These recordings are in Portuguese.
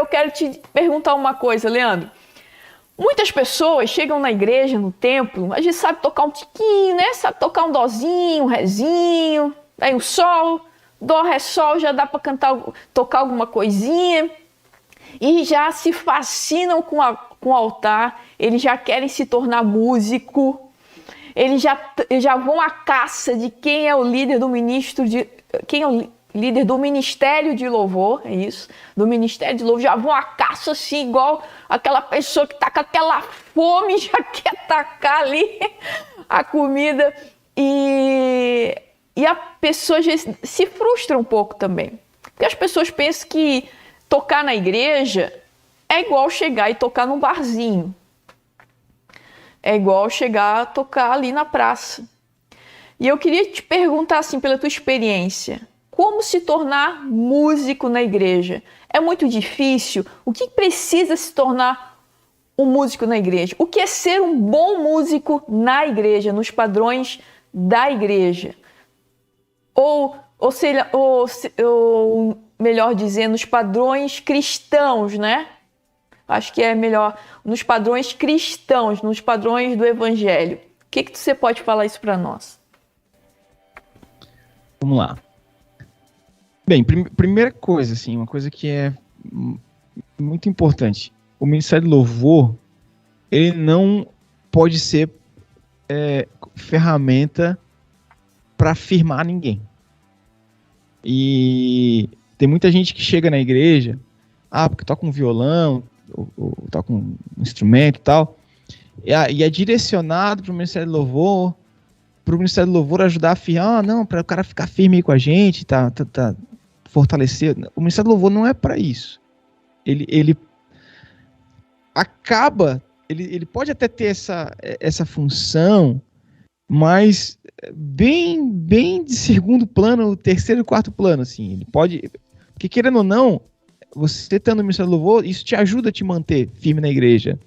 eu quero te perguntar uma coisa, Leandro. Muitas pessoas chegam na igreja, no templo, a gente sabe tocar um tiquinho, né? Sabe tocar um dozinho, um rezinho, aí um sol, dó, ré, sol, já dá para cantar, tocar alguma coisinha. E já se fascinam com o altar, eles já querem se tornar músico, eles já vão à caça de quem é o líder do quem é o líder do Ministério de Louvor, é isso, do Ministério de Louvor, já vão à caça assim, igual aquela pessoa que tá com aquela fome, já quer tacar ali a comida, e a pessoa já se frustra um pouco também, porque as pessoas pensam que tocar na igreja é igual chegar e tocar num barzinho, é igual chegar a tocar ali na praça. E eu queria te perguntar assim, pela tua experiência, como se tornar músico na igreja? É muito difícil? O que precisa se tornar um músico na igreja? O que é ser um bom músico na igreja, nos padrões da igreja? Ou melhor dizendo, nos padrões cristãos, né? Acho que é melhor, nos padrões cristãos, nos padrões do evangelho. O que você pode falar isso para nós? Vamos lá. Bem, primeira coisa, assim, uma coisa que é muito importante. O Ministério do Louvor, ele não pode ser ferramenta para firmar ninguém. E tem muita gente que chega na igreja, porque toca um violão, ou toca um instrumento e tal, e é direcionado para o Ministério do Louvor, ajudar a firmar, não, para o cara ficar firme aí com a gente, fortalecer. O Ministério do Louvor não é para isso. Ele pode até ter essa função, mas bem de segundo plano, terceiro e quarto plano, assim. Ele pode, porque querendo ou não, você estando no Ministério do Louvor, isso te ajuda a te manter firme na igreja.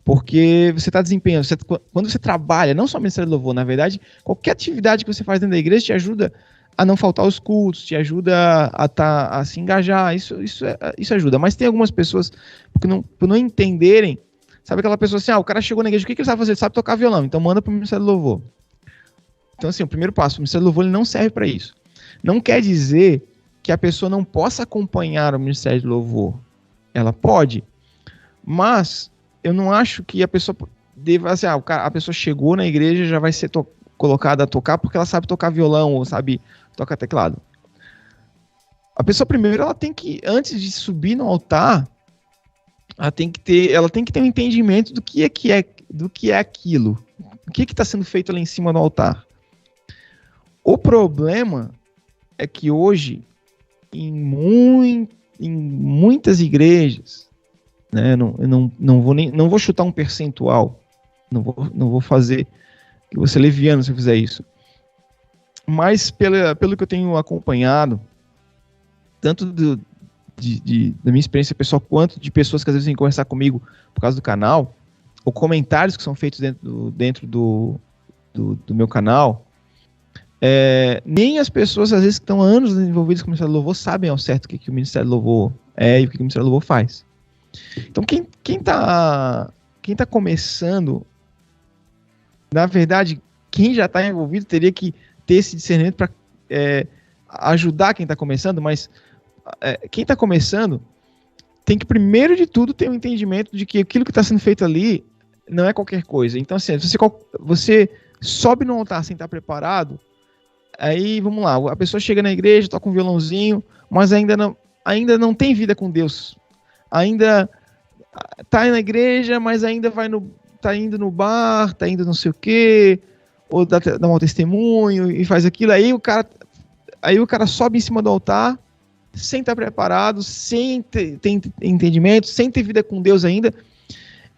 Porque você está desempenhando, quando você trabalha, não só no Ministério do Louvor, na verdade, qualquer atividade que você faz dentro da igreja te ajuda a não faltar aos cultos, te ajuda a se engajar, isso ajuda. Mas tem algumas pessoas, por não entenderem, sabe aquela pessoa assim, o cara chegou na igreja, o que ele sabe fazer? Ele sabe tocar violão, então manda para o Ministério do Louvor. Então assim, o primeiro passo, o Ministério do Louvor ele não serve para isso. Não quer dizer que a pessoa não possa acompanhar o Ministério do Louvor. Ela pode, mas eu não acho que a pessoa deva, assim, a pessoa chegou na igreja, já vai ser colocada a tocar porque ela sabe tocar violão ou sabe tocar teclado. A pessoa primeiro, ela tem que, antes de subir no altar, ela tem que ter um entendimento do que é aquilo. O que está sendo feito lá em cima do altar. O problema é que hoje, em muitas igrejas, né, não vou chutar um percentual, não vou fazer que você leviano se eu fizer isso, mas pelo que eu tenho acompanhado, tanto da minha experiência pessoal, quanto de pessoas que às vezes vêm conversar comigo por causa do canal, ou comentários que são feitos dentro do meu canal, nem as pessoas às vezes que estão há anos envolvidas com o Ministério do Louvor sabem ao certo o que o Ministério do Louvor é e o que o Ministério do Louvor faz. Então quem tá começando, na verdade, quem já está envolvido teria que ter esse discernimento para ajudar quem está começando, mas quem está começando tem que, primeiro de tudo, ter um entendimento de que aquilo que está sendo feito ali não é qualquer coisa. Então, assim, se você sobe no altar sem estar preparado, aí, vamos lá, a pessoa chega na igreja, toca um violãozinho, mas ainda não tem vida com Deus. Ainda tá na igreja, mas ainda tá indo no bar, tá indo não sei o quê, ou dá um testemunho e faz aquilo. Aí o cara sobe em cima do altar, sem estar preparado, sem ter entendimento, sem ter vida com Deus ainda.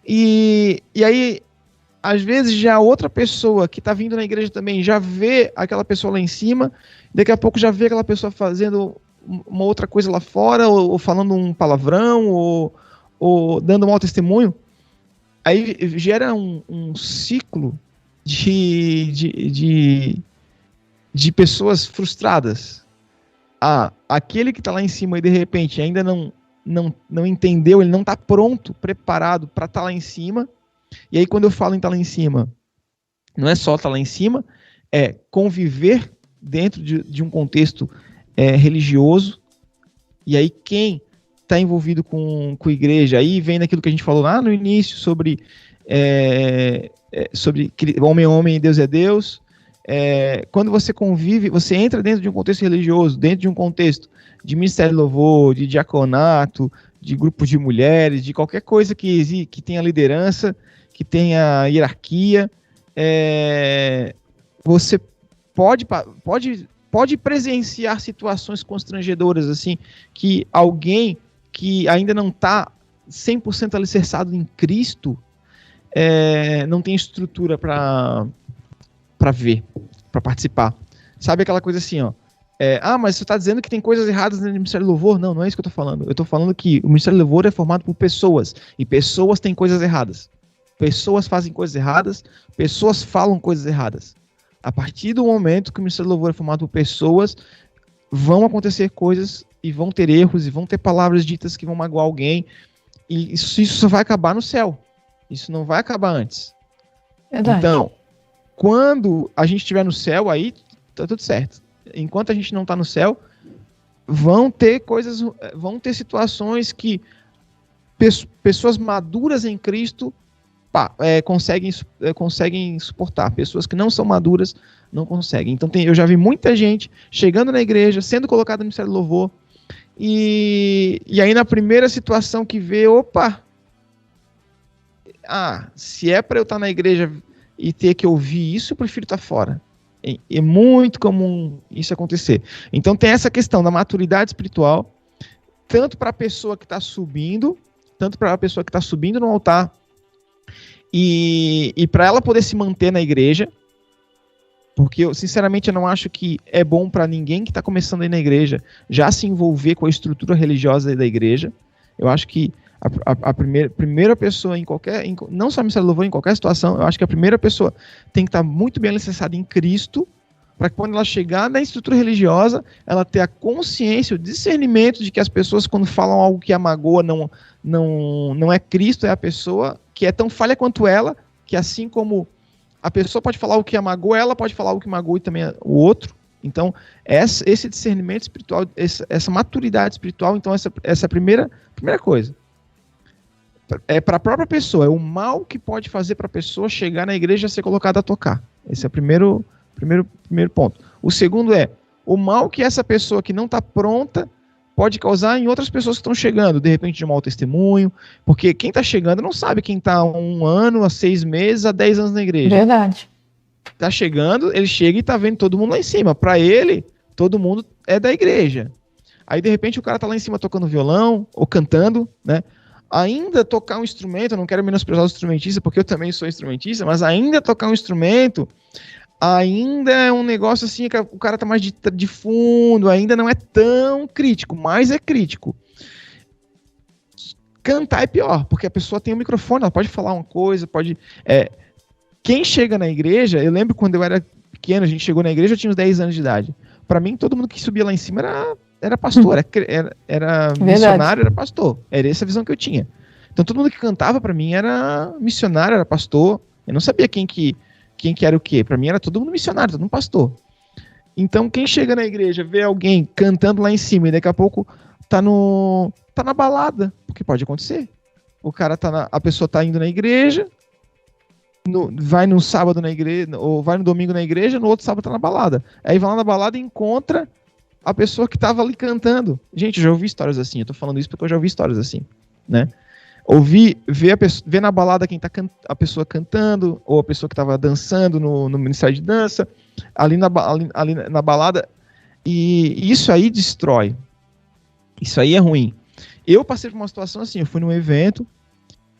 E aí, às vezes, já outra pessoa que está vindo na igreja também já vê aquela pessoa lá em cima, daqui a pouco já vê aquela pessoa fazendo uma outra coisa lá fora, ou falando um palavrão, ou dando um mau testemunho. Aí gera um ciclo de pessoas frustradas. Aquele que está lá em cima e de repente ainda não entendeu, ele não está pronto, preparado para estar lá em cima. E aí, quando eu falo em estar lá em cima, não é só estar lá em cima, é conviver dentro de um contexto religioso. E aí, quem está envolvido com a igreja, aí vem naquilo que a gente falou lá no início, sobre homem, Deus é Deus. Quando você convive, você entra dentro de um contexto religioso, dentro de um contexto de ministério de louvor, de diaconato, de grupos de mulheres, de qualquer coisa que tenha liderança, que tenha hierarquia, você pode presenciar situações constrangedoras, assim, que alguém que ainda não está 100% alicerçado em Cristo não tem estrutura para ver, para participar. Sabe aquela coisa assim, ó, mas você está dizendo que tem coisas erradas no Ministério do Louvor? Não, não é isso que eu estou falando. Eu estou falando que o Ministério do Louvor é formado por pessoas, e pessoas têm coisas erradas. Pessoas fazem coisas erradas, pessoas falam coisas erradas. A partir do momento que o Ministério do Louvor é formado por pessoas, vão acontecer coisas, e vão ter erros, e vão ter palavras ditas que vão magoar alguém, e isso só vai acabar no céu. Isso não vai acabar antes. Verdade. Então, quando a gente estiver no céu, aí tá tudo certo. Enquanto a gente não tá no céu, vão ter situações que pessoas maduras em Cristo conseguem suportar. Pessoas que não são maduras não conseguem. Então eu já vi muita gente chegando na igreja, sendo colocada no Ministério do Louvor, e aí na primeira situação que vê, se é para eu estar na igreja e ter que ouvir isso, eu prefiro estar fora. É muito comum isso acontecer. Então tem essa questão da maturidade espiritual, tanto para a pessoa que está subindo, no altar, e para ela poder se manter na igreja, porque eu sinceramente eu não acho que é bom para ninguém que está começando aí na igreja já se envolver com a estrutura religiosa da igreja. Eu acho que a primeira pessoa não só no Ministério do Louvor, em qualquer situação, eu acho que a primeira pessoa tem que estar muito bem alicerçada em Cristo, para que quando ela chegar na estrutura religiosa, ela tenha a consciência, o discernimento de que as pessoas, quando falam algo que a magoa, não é Cristo, é a pessoa que é tão falha quanto ela, que assim como a pessoa pode falar o que a magoa, ela pode falar o que magoa e também o outro. Então, esse discernimento espiritual, essa maturidade espiritual, então essa é a primeira coisa. É para a própria pessoa, é o mal que pode fazer para a pessoa chegar na igreja e ser colocada a tocar. Esse é o primeiro ponto. O segundo é o mal que essa pessoa que não está pronta pode causar em outras pessoas que estão chegando, de repente de um mau testemunho, porque quem está chegando não sabe quem está há 1 ano, há 6 meses, há 10 anos na igreja. Verdade. Está chegando, ele chega e está vendo todo mundo lá em cima. Para ele, todo mundo é da igreja. Aí, de repente, o cara está lá em cima tocando violão ou cantando, né? Ainda tocar um instrumento, eu não quero menosprezar o instrumentista, porque eu também sou instrumentista, mas ainda tocar um instrumento, ainda é um negócio assim, que o cara tá mais de fundo, ainda não é tão crítico, mas é crítico. Cantar é pior, porque a pessoa tem um microfone, ela pode falar uma coisa, quem chega na igreja, eu lembro quando eu era pequeno, a gente chegou na igreja, eu tinha uns 10 anos de idade. Para mim, todo mundo que subia lá em cima era pastor, era missionário, era pastor. Era essa a visão que eu tinha. Então todo mundo que cantava para mim era missionário, era pastor. Eu não sabia quem que era o quê. Para mim era todo mundo missionário, todo mundo pastor. Então quem chega na igreja, vê alguém cantando lá em cima e daqui a pouco tá na balada, porque pode acontecer. A pessoa tá indo na igreja, vai no sábado na igreja, ou vai no domingo na igreja, no outro sábado tá na balada. Aí vai lá na balada e encontra a pessoa que estava ali cantando. Gente, eu já ouvi histórias assim. Eu tô falando isso porque eu já ouvi histórias assim, né? Ver na balada quem tá a pessoa cantando, ou a pessoa que estava dançando no ministério de dança, ali na balada, e isso aí destrói. Isso aí é ruim. Eu passei por uma situação assim, eu fui num evento,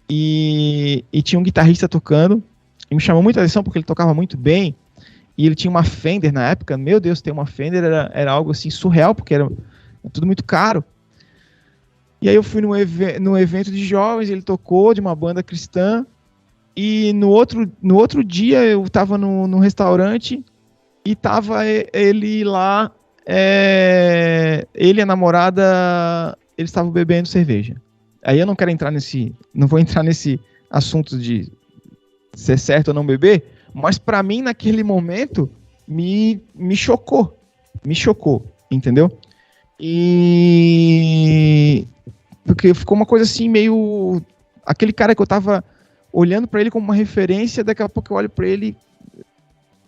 e tinha um guitarrista tocando, e me chamou muita atenção porque ele tocava muito bem, e ele tinha uma Fender na época. Meu Deus, ter uma Fender era algo assim surreal, porque era tudo muito caro. E aí eu fui num evento de jovens, ele tocou de uma banda cristã, e no outro dia eu estava num restaurante, e estava ele lá, ele, a namorada eles estavam bebendo cerveja. Aí eu não quero entrar não vou entrar nesse assunto de ser certo ou não beber, mas para mim naquele momento me chocou, entendeu? E porque ficou uma coisa assim meio aquele cara que eu tava olhando para ele como uma referência, daqui a pouco eu olho para ele,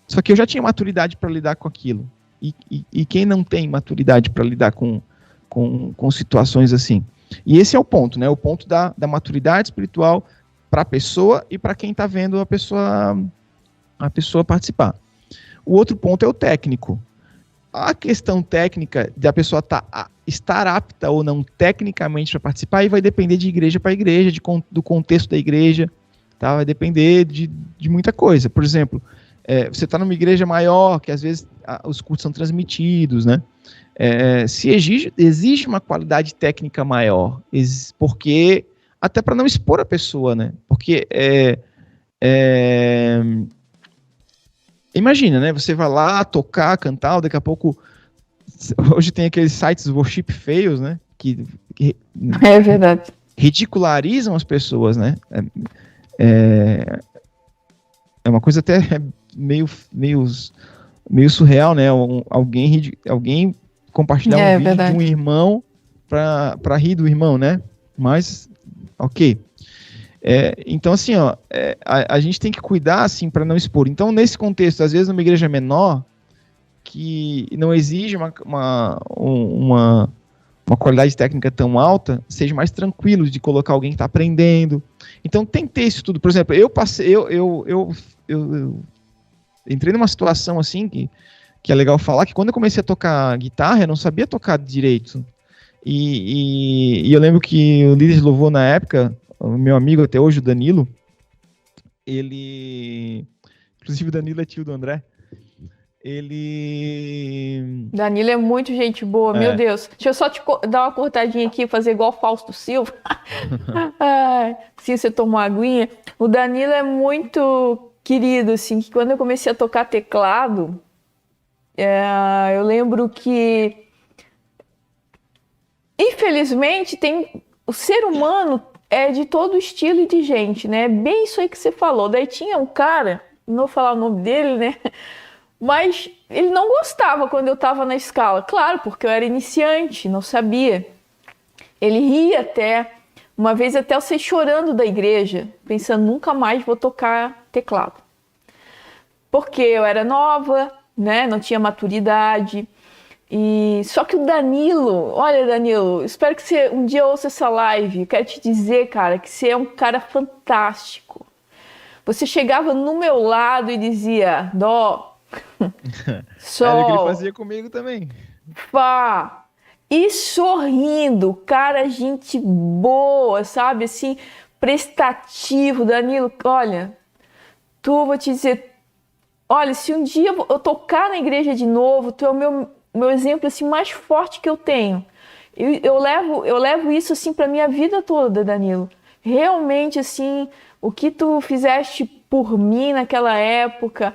só que eu já tinha maturidade para lidar com aquilo. E quem não tem maturidade para lidar com situações assim? E esse é o ponto, né? O ponto da maturidade espiritual para a pessoa e para quem está vendo a pessoa participar. O outro ponto é o técnico. A questão técnica da pessoa estar apta ou não tecnicamente para participar aí vai depender de igreja para igreja, do contexto da igreja, tá? Vai depender de muita coisa. Por exemplo, você está numa igreja maior, que às vezes os cultos são transmitidos, né? Se exige uma qualidade técnica maior, porque até para não expor a pessoa, né? Porque imagina, né? Você vai lá tocar, cantar, daqui a pouco hoje tem aqueles sites worship fails, né? Que É verdade. ridicularizam as pessoas, né? É uma coisa até meio surreal, né? Alguém compartilhar um vídeo de um irmão para rir do irmão, né? Mas, ok. Então, assim, ó, a gente tem que cuidar, assim, para não expor. Então, nesse contexto, às vezes, numa igreja menor, que não exige uma qualidade técnica tão alta, seja mais tranquilo de colocar alguém que está aprendendo. Então, tem que ter isso tudo. Por exemplo, eu entrei numa situação, assim, que é legal falar, que quando eu comecei a tocar guitarra, eu não sabia tocar direito. E eu lembro que o líder de louvor na época, o meu amigo até hoje, o Danilo, inclusive o Danilo é tio do André, Danilo é muito gente boa, meu Deus. Deixa eu só te dar uma cortadinha aqui, fazer igual Fausto Silva. Se você tomar uma aguinha. O Danilo é muito querido, assim, que quando eu comecei a tocar teclado, eu lembro que, infelizmente, o ser humano é de todo estilo e de gente, né? Bem isso aí que você falou. Daí tinha um cara, não vou falar o nome dele, né? Mas ele não gostava quando eu tava na escala. Claro, porque eu era iniciante, não sabia. Ele ria até. Uma vez até eu saí chorando da igreja, pensando, nunca mais vou tocar teclado. Porque eu era nova, né? Não tinha maturidade. Só que o Danilo, olha, Danilo, espero que você um dia ouça essa live. Eu quero te dizer, cara, que você é um cara fantástico. Você chegava no meu lado e dizia, Dó, Sol, era o que ele fazia comigo também. Fá. E sorrindo, cara, gente boa, sabe? Assim, prestativo. Danilo, olha, vou te dizer, olha, se um dia eu tocar na igreja de novo, tu é o meu exemplo assim mais forte que eu tenho. Eu levo isso assim para minha vida toda, Danilo. Realmente assim, o que tu fizeste por mim naquela época,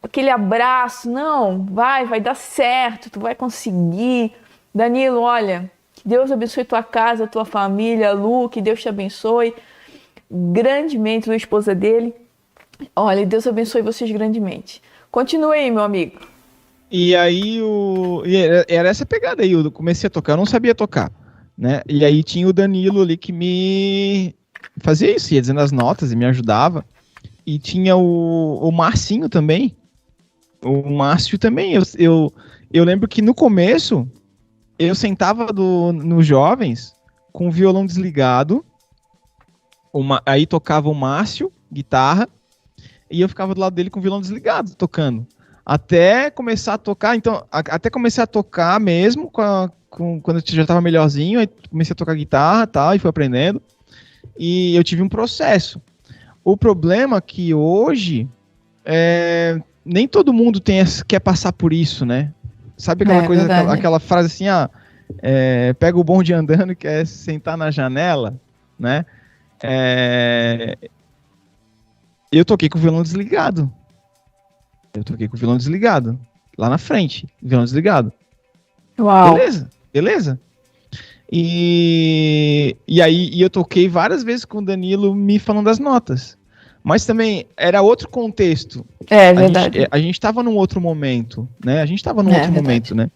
aquele abraço, não, vai dar certo, tu vai conseguir. Danilo, olha, que Deus abençoe tua casa, tua família, Lu, que Deus te abençoe grandemente, a esposa dele. Olha, Deus abençoe vocês grandemente. Continue aí, meu amigo. E aí, era essa pegada aí, eu comecei a tocar, eu não sabia tocar, né? E aí tinha o Danilo ali que me fazia isso, ia dizendo as notas e me ajudava. E tinha o Marcinho também, o Márcio também. Eu lembro que no começo, eu sentava nos jovens com o violão desligado, aí tocava o Márcio, guitarra, e eu ficava do lado dele com o violão desligado, tocando. Até começar a tocar, então, até comecei a tocar mesmo, quando eu já estava melhorzinho, aí comecei a tocar guitarra e tal, e fui aprendendo, e eu tive um processo. O problema é que hoje, nem todo mundo quer passar por isso, né? Sabe aquela coisa, aquela frase assim, pega o bonde andando e quer sentar na janela, né? Eu toquei com o violão desligado. Lá na frente, violão desligado. Uau. Beleza. E aí eu toquei várias vezes com o Danilo me falando das notas. Mas também era outro contexto. É verdade. A gente estava num outro momento, né? A gente estava num outro verdade. momento, né?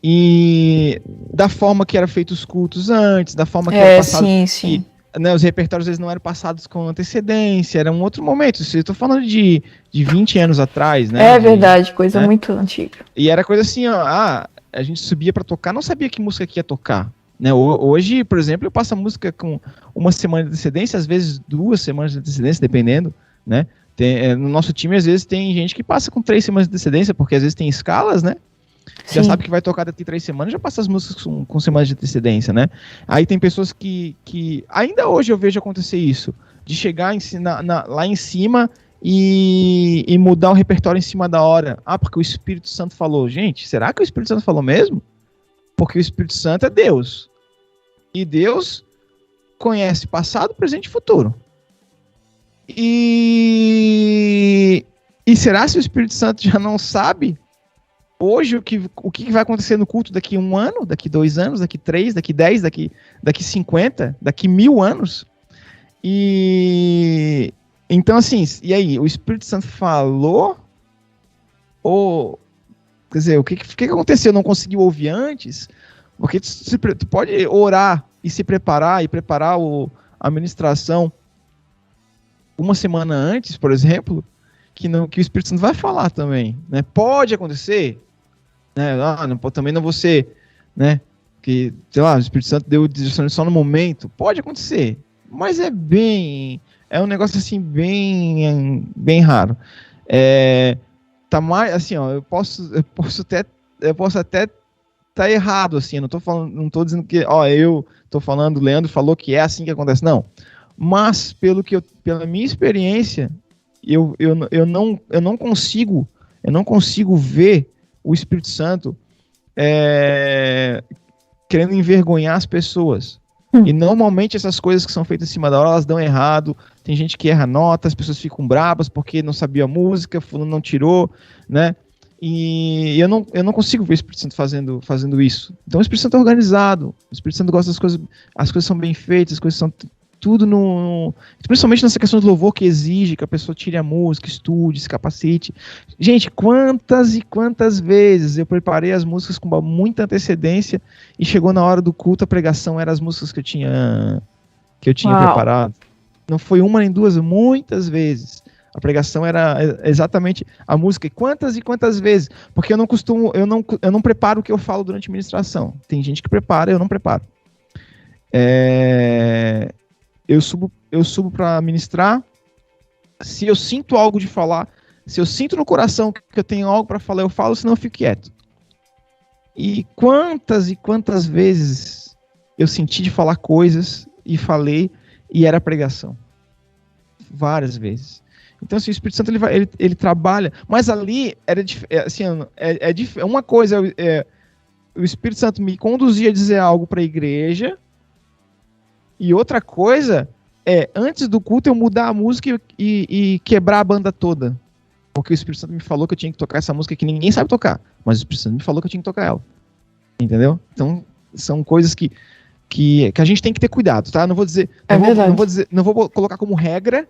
E da forma que eram feitos os cultos antes, da forma que era passado. Sim. Né, os repertórios às vezes não eram passados com antecedência, era um outro momento. Eu estou falando de 20 anos atrás, né? É verdade, coisa muito antiga. E era coisa assim, ó, a gente subia para tocar, não sabia que música que ia tocar. Né? Hoje, por exemplo, eu passo a música com uma semana de antecedência, às vezes 2 semanas de antecedência, dependendo, né? No nosso time, às vezes, tem gente que passa com 3 semanas de antecedência, porque às vezes tem escalas, né? Já sabe que vai tocar daqui 3 semanas, já passa as músicas com semanas de antecedência, né? Aí tem pessoas que ainda hoje eu vejo acontecer isso, de chegar lá em cima e mudar o repertório em cima da hora. Porque o Espírito Santo falou. Gente, será que o Espírito Santo falou mesmo? Porque o Espírito Santo é Deus. E Deus conhece passado, presente e futuro. E será se o Espírito Santo já não sabe hoje o que vai acontecer no culto daqui 1 ano, daqui 2 anos, daqui 3, daqui 10, daqui 50, daqui 1000 anos? E então, assim, e aí, o Espírito Santo falou? Ou, quer dizer, o que aconteceu? Não conseguiu ouvir antes? Porque tu pode orar e se preparar, e preparar a ministração 1 semana antes, por exemplo, que o Espírito Santo vai falar também, né? Pode acontecer, né? Também não vou ser, né? Que, sei lá, o Espírito Santo deu direção só no momento. Pode acontecer, mas é um negócio assim bem raro. Tá mais assim, ó, eu posso até tá errado assim, não tô dizendo que, eu tô falando, o Leandro falou que é assim que acontece, não. Mas pela minha experiência, eu não consigo ver o Espírito Santo querendo envergonhar as pessoas. E normalmente essas coisas que são feitas em cima da hora, elas dão errado. Tem gente que erra nota, as pessoas ficam bravas porque não sabia a música, fulano não tirou, né? E eu não consigo ver o Espírito Santo fazendo isso. Então o Espírito Santo é organizado, o Espírito Santo gosta das coisas, as coisas são bem feitas, as coisas são tudo principalmente nessa questão do louvor que exige que a pessoa tire a música, estude, se capacite. Gente, quantas e quantas vezes eu preparei as músicas com muita antecedência e chegou na hora do culto, a pregação eram as músicas que eu tinha preparado. Não foi uma nem duas, muitas vezes. A pregação era exatamente a música. E quantas vezes? Porque eu não preparo o que eu falo durante a ministração. Tem gente que prepara, eu não preparo. Eu subo para ministrar. Se eu sinto algo de falar, se eu sinto no coração que eu tenho algo para falar, eu falo, senão eu fico quieto. E quantas vezes eu senti de falar coisas e falei e era pregação. Várias vezes. Então, assim, o Espírito Santo ele trabalha, mas ali era assim, uma coisa o Espírito Santo me conduzia a dizer algo para a igreja. E outra coisa antes do culto, eu mudar a música e quebrar a banda toda. Porque o Espírito Santo me falou que eu tinha que tocar essa música que ninguém sabe tocar. Mas o Espírito Santo me falou que eu tinha que tocar ela. Entendeu? Então, são coisas que a gente tem que ter cuidado, tá? Não vou dizer... Não vou colocar como regra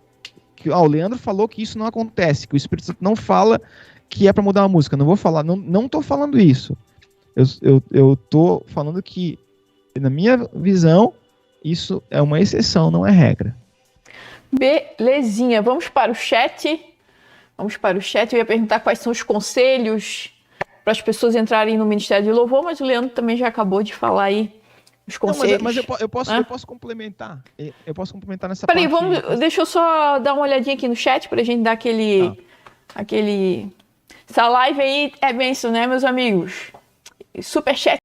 que o Leandro falou que isso não acontece, que o Espírito Santo não fala que é para mudar uma música. Não vou falar, não tô falando isso. Eu tô falando que, na minha visão, isso é uma exceção, não é regra. Belezinha. Vamos para o chat. Eu ia perguntar quais são os conselhos para as pessoas entrarem no Ministério de Louvor, mas o Leandro também já acabou de falar aí os conselhos. Mas eu posso complementar. Eu posso complementar nessa parte. Peraí, deixa eu só dar uma olhadinha aqui no chat para a gente dar essa live aí é bênção, né, meus amigos? Superchat